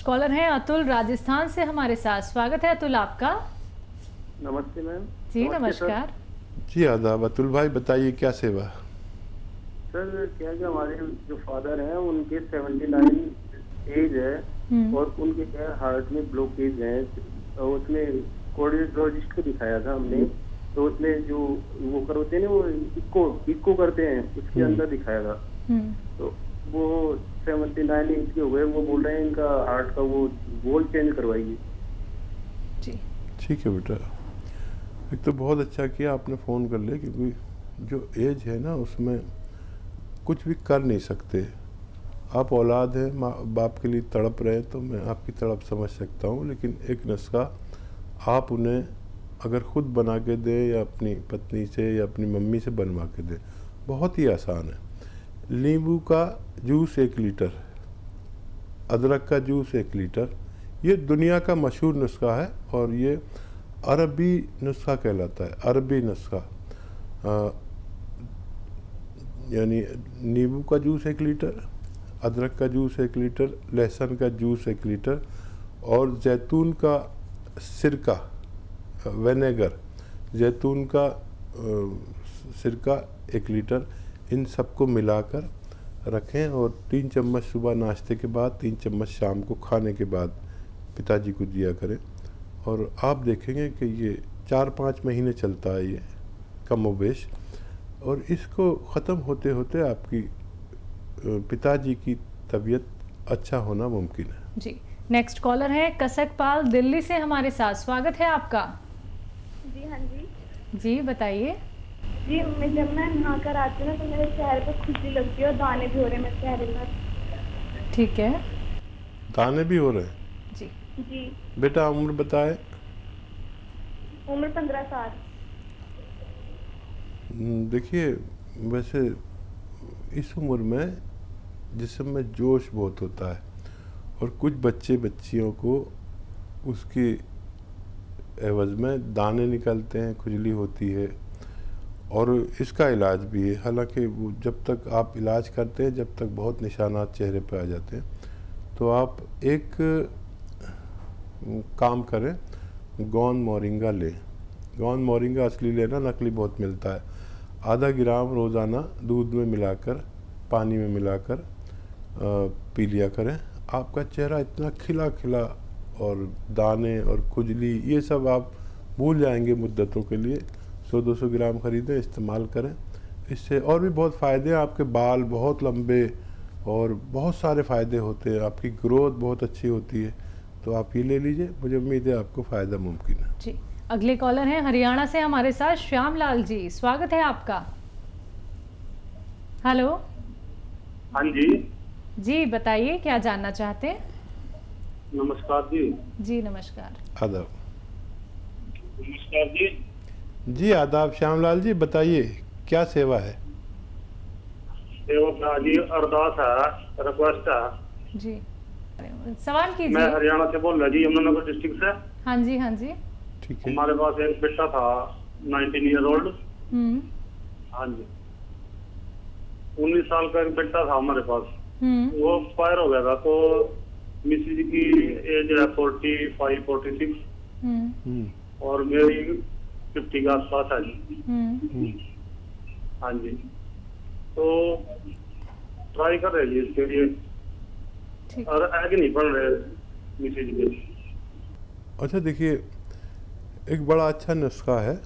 Next collar हैं अतुल राजस्थान से हमारे साथ। स्वागत है अतुल आपका। नमस्ते मैम। जी नमस्कार। जी आदाब। अतुल भाई बताइए क्या सेवा। सर क्या कि हमारे जो फादर हैं उनके 79 एज है और उनके क्या हार्ट में ब्लॉकेज है। और उसमें कार्डियोलॉजिस्ट को दिखाया था हमने, तो उसमें जो वो करते हैं ना, वो इको करते हैं, उसके अंदर दिखाया था। तो वो 79 एज के हुए, वो बोल रहे हैं इनका हार्ट का वो वॉल चेंज करवाइए। जी ठीक है बेटा, एक तो बहुत अच्छा किया आपने फ़ोन कर लिया, क्योंकि जो एज है ना उसमें कुछ भी कर नहीं सकते। आप औलाद हैं, माँ बाप के लिए तड़प रहे हैं, तो मैं आपकी तड़प समझ सकता हूँ। लेकिन एक नुस्खा आप उन्हें अगर ख़ुद बना के दें या अपनी पत्नी से या अपनी मम्मी से बनवा के दें, बहुत ही आसान है। नींबू का जूस 1 लीटर, अदरक का जूस 1 लीटर, ये दुनिया का मशहूर नुस्खा है और ये अरबी नुस्खा कहलाता है। अरबी नुस्खा यानी नींबू का जूस 1 लीटर, अदरक का जूस 1 लीटर, लहसुन का जूस 1 लीटर और जैतून का सिरका, विनेगर, जैतून का सिरका 1 लीटर, इन सबको मिलाकर रखें और 3 चम्मच सुबह नाश्ते के बाद, 3 चम्मच शाम को खाने के बाद पिताजी को दिया करें। और आप देखेंगे कि ये 4-5 महीने चलता है ये कमोबेश, और इसको ख़त्म होते होते आपकी पिताजी की तबीयत अच्छा होना मुमकिन है। जी नेक्स्ट कॉलर है कसकपाल दिल्ली से हमारे साथ। स्वागत है आपका। जी हाँ जी। जी बताइए। जी जब मैं नहा कर आती हूँ तो मेरे चेहरे पर खुजली लगती है और दाने भी हो रहे हैं मेरे चेहरे पर। ठीक है। दाने भी हो रहे हैं? जी जी। बेटा उम्र बताए। उम्र 15 साल। देखिए, वैसे इस उम्र में जिस्म में जोश बहुत होता है और कुछ बच्चे बच्चियों को उसकी एवज़ में दाने निकलते हैं, खुजली होती है और इसका इलाज भी है। हालांकि वो जब तक आप इलाज करते हैं, जब तक बहुत निशानात चेहरे पर आ जाते हैं, तो आप एक काम करें, गोंद मोरिंगा लें। गोंद मोरिंगा असली लेना, नकली बहुत मिलता है। आधा ग्राम रोज़ाना दूध में मिलाकर, पानी में मिलाकर पी लिया करें। आपका चेहरा इतना खिला खिला और दाने और खुजली ये सब आप भूल जाएंगे मुद्दतों के लिए। 100-200 ग्राम ख़रीदें, इस्तेमाल करें। इससे और भी बहुत फ़ायदे हैं। आपके बाल बहुत लंबे और बहुत सारे फ़ायदे होते हैं, आपकी ग्रोथ बहुत अच्छी होती है। तो आप ये ले लीजिए, मुझे उम्मीद है आपको फ़ायदा मुमकिन है। जी अगले कॉलर हैं हरियाणा से हमारे साथ श्याम लाल जी। स्वागत है आपका। हेलो। हाँ जी। जी बताइए क्या जानना चाहते हैं। नमस्कार जी। जी नमस्कार। आदाब। नमस्कार जी। जी आदाब श्यामलाल जी, बताइए क्या सेवा है। सेवा जी अरदास है, रिक्वेस्ट है जी सवाल कीजिए। मैं हरियाणा से बोल रहा जी, यमुनानगर डिस्ट्रिक्ट से। हाँ जी हाँ जी। ठीक है। हमारे पास एक बेटा था 19 ईयर ओल्ड। हाँ जी, 19 साल का एक बेटा था हमारे पास। वो एक्सपायर हो गया था, तो मिसेज की एज है 45-46 और मेरी 50 के आसपास है जी। हाँ जी, तो ट्राई कर रहे जी इसके लिए, और आगे नहीं बढ़ रहे मिसेज के। अच्छा देखिए, एक बड़ा अच्छा नुस्खा है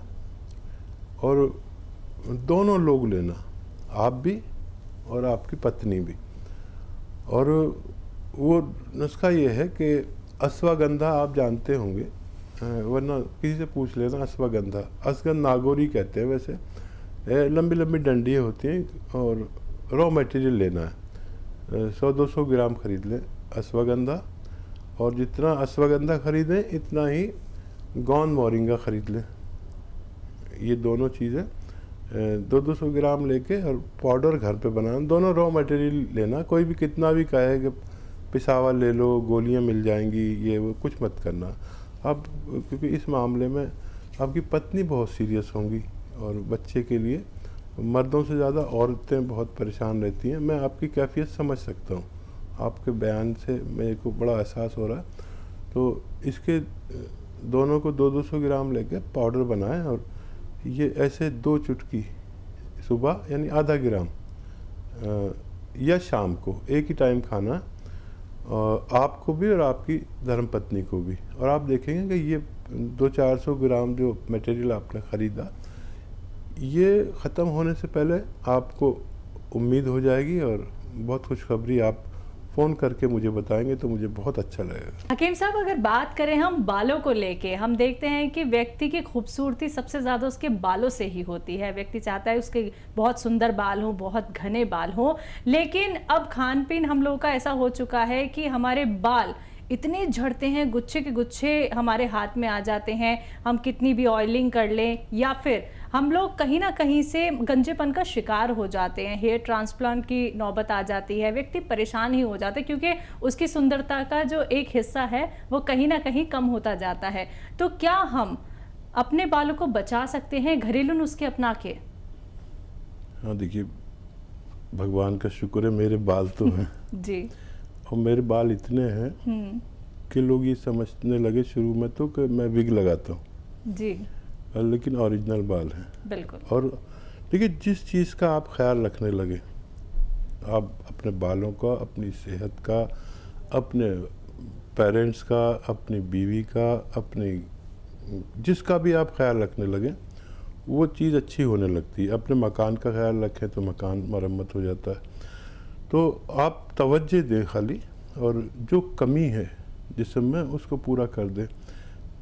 और दोनों लोग लेना, आप भी और आपकी पत्नी भी। और वो नुस्खा ये है कि अश्वगंधा आप जानते होंगे, वरना किसी से पूछ लेना। अश्वगंधा नागौरी कहते हैं वैसे, लंबी लंबी डंडियाँ होती हैं और रॉ मटेरियल लेना है। 100-200 ग्राम खरीद लें अश्वगंधा, और जितना अश्वगंधा खरीदें इतना ही गोंद मोरिंगा खरीद लें। ये दोनों चीज़ें 200-200 ग्राम लेके और पाउडर घर पे बनाना। दोनों रॉ मटेरियल लेना, कोई भी कितना भी कहे कि पिसावा ले लो, गोलियां मिल जाएंगी, ये वो कुछ मत करना अब, क्योंकि इस मामले में आपकी पत्नी बहुत सीरियस होंगी और बच्चे के लिए मर्दों से ज़्यादा औरतें बहुत परेशान रहती हैं। मैं आपकी कैफियत समझ सकता हूँ, आपके बयान से मेरे को बड़ा एहसास हो रहा है। तो इसके दोनों को 200 ग्राम लेके पाउडर बनाएं और ये ऐसे 2 चुटकी सुबह यानी आधा ग्राम या शाम को एक ही टाइम खाना, आपको भी और आपकी धर्मपत्नी को भी। और आप देखेंगे कि ये 200-400 ग्राम जो मटेरियल आपने ख़रीदा ये ख़त्म होने से पहले आपको उम्मीद हो जाएगी और बहुत खुशखबरी आप फ़ोन करके मुझे बताएंगे तो मुझे बहुत अच्छा लगेगा। हकीम साहब, अगर बात करें हम बालों को लेके, हम देखते हैं कि व्यक्ति की खूबसूरती सबसे ज़्यादा उसके बालों से ही होती है। व्यक्ति चाहता है उसके बहुत सुंदर बाल हों, बहुत घने बाल हों, लेकिन अब खान पीन हम लोगों का ऐसा हो चुका है कि हमारे बाल इतने झड़ते हैं, गुच्छे के गुच्छे हमारे हाथ में आ जाते हैं। हम कितनी भी ऑयलिंग कर लें या फिर हम लोग कहीं ना कहीं से गंजेपन का शिकार हो जाते हैं। हेयर ट्रांसप्लांट की नौबत आ जाती है, व्यक्ति परेशान ही हो जाता है क्योंकि उसकी सुंदरता का जो एक हिस्सा है वो कहीं ना कहीं कम होता जाता है। तो क्या हम अपने बालों को बचा सकते हैं घरेलू नुस्खे अपना के? हाँ देखिए, भगवान का शुक्र है मेरे बाल तो हैं जी। और मेरे बाल इतने हैं कि लोग ये समझने लगे शुरू में तो कि मैं विग लगाता हूँ जी, लेकिन ओरिजिनल बाल हैं। बिल्कुल। और देखिए, जिस चीज़ का आप ख्याल रखने लगे, आप अपने बालों का, अपनी सेहत का, अपने पेरेंट्स का, अपनी बीवी का, अपनी जिसका भी आप ख्याल रखने लगे वो चीज़ अच्छी होने लगती है। अपने मकान का ख्याल रखें तो मकान मरम्मत हो जाता है। तो आप तवज्जो दें खाली, और जो कमी है जिस्म में उसको पूरा कर दें।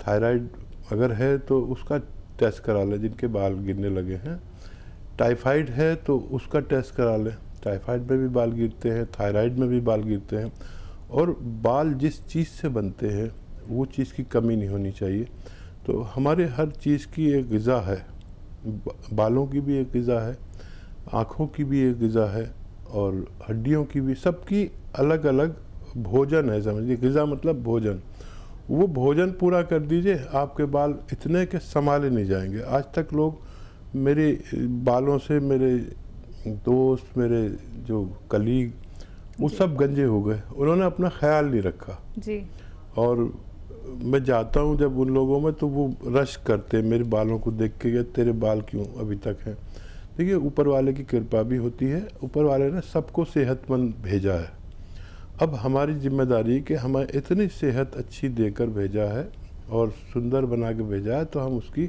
थायराइड अगर है तो उसका टेस्ट करा लें जिनके बाल गिरने लगे हैं। टाइफाइड है तो उसका टेस्ट करा लें, टाइफाइड में भी बाल गिरते हैं, थायराइड में भी बाल गिरते हैं। और बाल जिस चीज़ से बनते हैं वो चीज़ की कमी नहीं होनी चाहिए। तो हमारे हर चीज़ की एक ग़िज़ा है, बालों की भी एक ग़िज़ा है, आँखों की भी एक ग़िज़ा है, और हड्डियों की भी, सबकी अलग अलग भोजन है। समझिए, ग़िज़ा मतलब भोजन। वो भोजन पूरा कर दीजिए, आपके बाल इतने के संभाले नहीं जाएंगे। आज तक लोग मेरे बालों से, मेरे दोस्त, मेरे जो कलीग, वो सब गंजे हो गए। उन्होंने अपना ख्याल नहीं रखा जी। और मैं जाता हूँ जब उन लोगों में तो वो रश करते मेरे बालों को देख के, तेरे बाल क्यों अभी तक हैं। देखिए, ऊपर वाले की कृपा भी होती है, ऊपर वाले ने सबको सेहतमंद भेजा है। अब हमारी जिम्मेदारी कि हमें इतनी सेहत अच्छी देकर भेजा है और सुंदर बना के भेजा है तो हम उसकी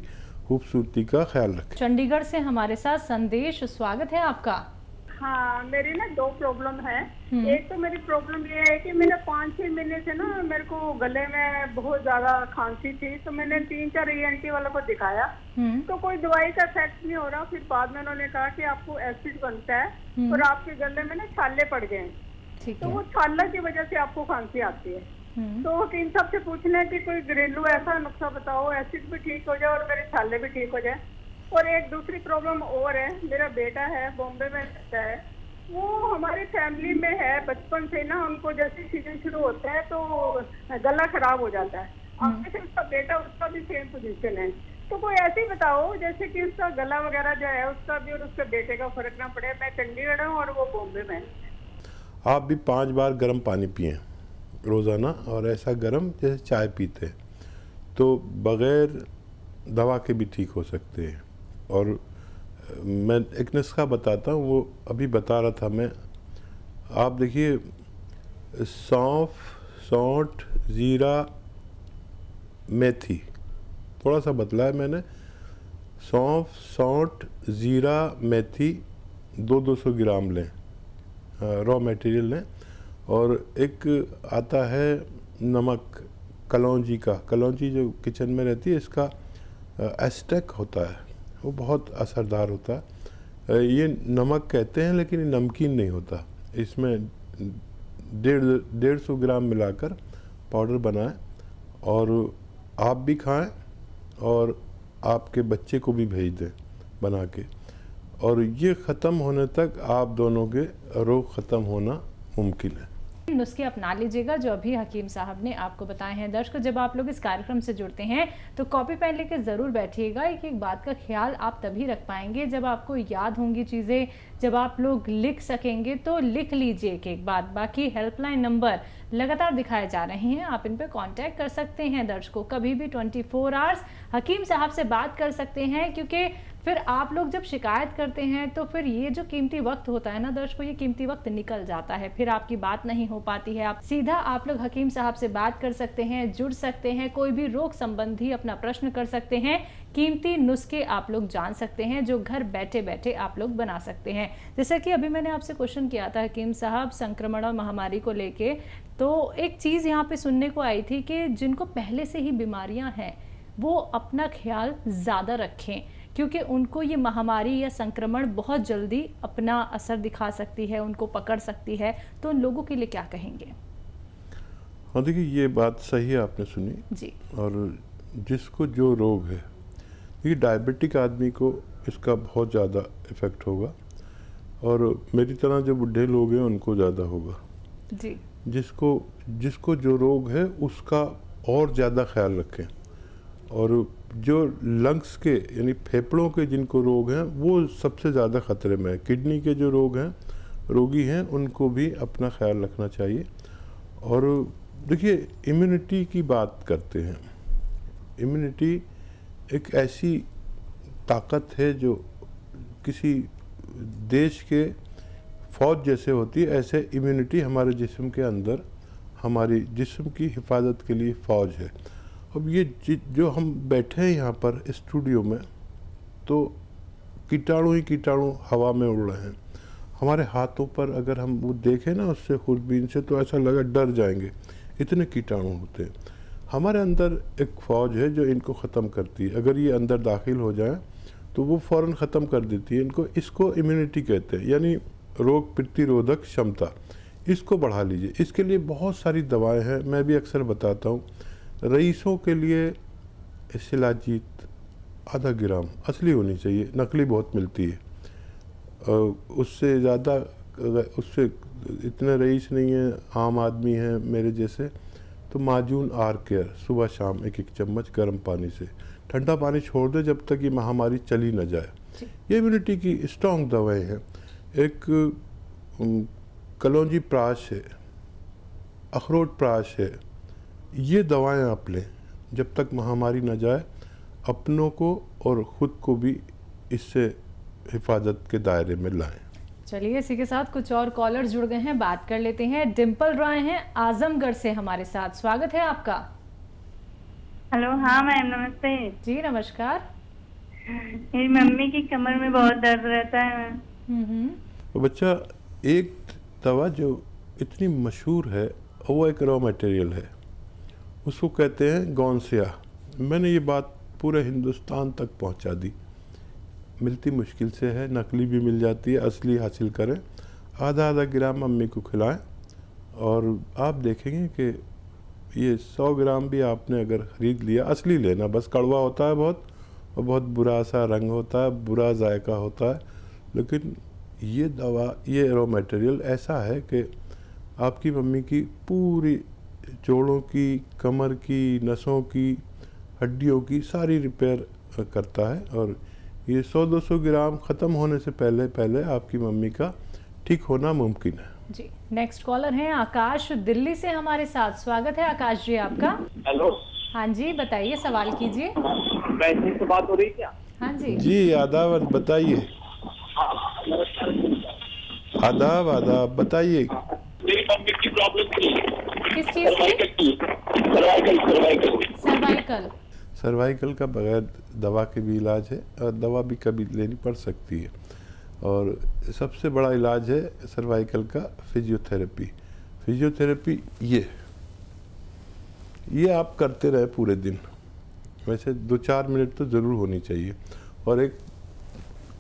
खूबसूरती का ख्याल रखें। चंडीगढ़ से हमारे साथ संदेश, स्वागत है आपका। हाँ, मेरी ना 2 प्रॉब्लम है। एक तो मेरी प्रॉब्लम ये है कि मेरा 5-6 महीने से ना मेरे को गले में बहुत ज्यादा खांसी थी, तो मैंने 3-4 ENT वालों को दिखाया तो कोई दवाई का इफेक्ट नहीं हो रहा। फिर बाद में उन्होंने कहा कि आपको एसिड बनता है और आपके गले में ना छाले पड़ गए, तो वो छाला की वजह से आपको खांसी आती है। तो वकील साहब से पूछना है कि कोई घरेलू ऐसा नुस्खा बताओ, एसिड भी ठीक हो जाए और मेरे छाले भी ठीक हो जाए। और एक दूसरी प्रॉब्लम और है, मेरा बेटा है, बॉम्बे में रहता है, वो हमारी फैमिली में है बचपन से ना, उनको जैसे सीजन शुरू होता है तो गला खराब हो जाता है। आगे से उसका बेटा, उसका भी सेम पोजीशन है। तो कोई ऐसे ही बताओ जैसे कि उसका गला वगैरह जो है उसका भी और उसके बेटे का फर्क ना पड़े। मैं चंडीगढ़ हूँ और वो बॉम्बे में। आप भी 5 बार गर्म पानी पिएं रोज़ाना, और ऐसा गर्म जैसे चाय पीते हैं, तो बग़ैर दवा के भी ठीक हो सकते हैं। और मैं एक नुस्खा बताता हूँ, वो अभी बता रहा था मैं। आप देखिए, सौंफ, सौंठ, ज़ीरा, मेथी, थोड़ा सा बदला है मैंने। सौंफ, सौंठ, ज़ीरा, मेथी 200 ग्राम लें, रॉ मटेरियल लें। और एक आता है नमक कलौंजी का, कलौंजी जो किचन में रहती है, इसका एस्टेक होता है, वो बहुत असरदार होता है। ये नमक कहते हैं लेकिन ये नमकीन नहीं होता। इसमें 150 ग्राम मिलाकर पाउडर बनाएं और आप भी खाएं और आपके बच्चे को भी भेज दें बना के। और ये ख़त्म होने तक आप दोनों के रोग ख़त्म होना मुमकिन है। नुस्खे अपना लीजिएगा जो अभी हकीम साहब ने आपको बताए हैं। दर्शकों, जब आप लोग इस कार्यक्रम से जुड़ते हैं तो कॉपी पेन लेके ज़रूर बैठिएगा। एक एक बात का ख्याल आप तभी रख पाएंगे जब आपको याद होंगी चीज़ें, जब आप लोग लिख सकेंगे। तो लिख लीजिए एक एक बात। बाकी हेल्पलाइन नंबर लगातार दिखाए जा रहे हैं, आप इन पर कांटेक्ट कर सकते हैं। दर्शकों, कभी भी 24 आवर्स हकीम साहब से बात कर सकते हैं, क्योंकि फिर आप लोग जब शिकायत करते हैं तो फिर ये जो कीमती वक्त होता है ना दर्शकों, ये कीमती वक्त निकल जाता है, फिर आपकी बात नहीं हो पाती है। आप सीधा आप लोग हकीम साहब से बात कर सकते हैं, जुड़ सकते हैं, कोई भी रोग संबंधी अपना प्रश्न कर सकते हैं, कीमती नुस्खे आप लोग जान सकते हैं जो घर बैठे बैठे आप लोग बना सकते हैं। जैसा कि अभी मैंने आपसे क्वेश्चन किया था हकीम साहब संक्रमण और महामारी को लेके, तो एक चीज़ यहाँ पे सुनने को आई थी कि जिनको पहले से ही बीमारियाँ हैं वो अपना ख्याल ज़्यादा रखें, क्योंकि उनको ये महामारी या संक्रमण बहुत जल्दी अपना असर दिखा सकती है, उनको पकड़ सकती है। तो उन लोगों के लिए क्या कहेंगे? हाँ देखिए, ये बात सही है आपने सुनी जी। और जिसको जो रोग है, देखिए डायबिटिक आदमी को इसका बहुत ज़्यादा इफ़ेक्ट होगा और मेरी तरह जो बूढ़े लोग हैं उनको ज़्यादा होगा जी। जिसको जो रोग है उसका और ज़्यादा ख्याल रखें। और जो लंग्स के यानी फेफड़ों के जिनको रोग हैं वो सबसे ज़्यादा ख़तरे में है। किडनी के जो रोगी हैं उनको भी अपना ख्याल रखना चाहिए। और देखिए, इम्यूनिटी की बात करते हैं। इम्यूनिटी एक ऐसी ताकत है जो किसी देश के फौज जैसे होती है, ऐसे इम्यूनिटी हमारे जिस्म के अंदर हमारी जिस्म की हिफाजत के लिए फ़ौज है। अब ये जो हम बैठे हैं यहाँ पर स्टूडियो में, तो कीटाणु ही कीटाणु हवा में उड़ रहे हैं। हमारे हाथों पर अगर हम वो देखें ना उससे खुरबीन से, तो ऐसा लगा डर जाएंगे, इतने कीटाणु होते हैं। हमारे अंदर एक फ़ौज है जो इनको ख़त्म करती है। अगर ये अंदर दाखिल हो जाए तो वो फ़ौरन ख़त्म कर देती है इसको इम्यूनिटी कहते हैं, यानी रोग प्रतिरोधक क्षमता। इसको बढ़ा लीजिए। इसके लिए बहुत सारी दवाएं हैं, मैं भी अक्सर बताता हूँ। रईसों के लिए शिलाजीत आधा ग्राम असली होनी चाहिए, नकली बहुत मिलती है। उससे ज़्यादा, उससे इतने रईस नहीं है, आम आदमी हैं मेरे जैसे, तो माजून आर केयर सुबह शाम 1-1 चम्मच गर्म पानी से, ठंडा पानी छोड़ दे जब तक ये महामारी चली न जाए। ये इम्यूनिटी की स्ट्रॉन्ग दवाएं हैं। एक कलौंजी प्राश है, अखरोट प्राश है, ये दवाएं आप लें जब तक महामारी न जाए, अपनों को और ख़ुद को भी इससे हिफाजत के दायरे में लाएं। चलिए, इसी के साथ कुछ और कॉलर जुड़ गए हैं, बात कर लेते हैं। डिम्पल रॉय हैं आजमगढ़ से हमारे साथ, स्वागत है आपका। हेलो, हाँ मैम नमस्ते जी। नमस्कार। मेरी मम्मी की कमर में बहुत दर्द रहता है मैम। तो बच्चा, एक दवा जो इतनी मशहूर है वो एक रॉ मटेरियल है, उसको कहते हैं गौनसिया। मैंने ये बात पूरे हिंदुस्तान तक पहुंचा दी। मिलती मुश्किल से है, नकली भी मिल जाती है, असली हासिल करें। आधा ग्राम मम्मी को खिलाएं और आप देखेंगे कि ये 100 ग्राम भी आपने अगर ख़रीद लिया, असली लेना, बस कड़वा होता है बहुत और बहुत बुरा सा रंग होता है, बुरा जायका होता है। लेकिन ये दवा, ये रॉ मटेरियल ऐसा है कि आपकी मम्मी की पूरी जोड़ों की, कमर की, नसों की, हड्डियों की सारी रिपेयर करता है। और ये 100-200 ग्राम ख़त्म होने से पहले आपकी मम्मी का ठीक होना मुमकिन है। जी। नेक्स्ट कॉलर हैं आकाश दिल्ली से हमारे साथ, स्वागत है आकाश जी आपका। हेलो। हाँ जी, बताइए, सवाल कीजिए। वैसे से बात हो रही है क्या? हाँ जी। जी, आदाब, बताइए। आदाब, बताइए। मेरी मम्मी की प्रॉब्लम थी। किस चीज़ की? सर्वाइकल का बगैर दवा के भी इलाज है और दवा भी कभी लेनी पड़ सकती है। और सबसे बड़ा इलाज है सर्वाइकल का फिजियोथेरेपी। ये आप करते रहे पूरे दिन, वैसे 2-4 मिनट तो ज़रूर होनी चाहिए। और एक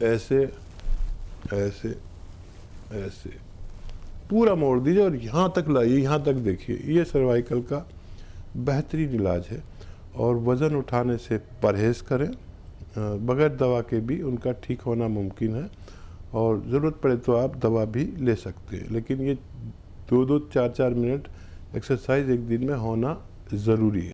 ऐसे पूरा मोड़ दीजिए और यहाँ तक लाइए, यहाँ तक देखिए। ये सर्वाइकल का बेहतरीन इलाज है। और वज़न उठाने से परहेज़ करें, बगैर दवा के भी उनका ठीक होना मुमकिन है। और ज़रूरत पड़े तो आप दवा भी ले सकते हैं, लेकिन ये 2-2 4-4 मिनट एक्सरसाइज एक दिन में होना ज़रूरी है।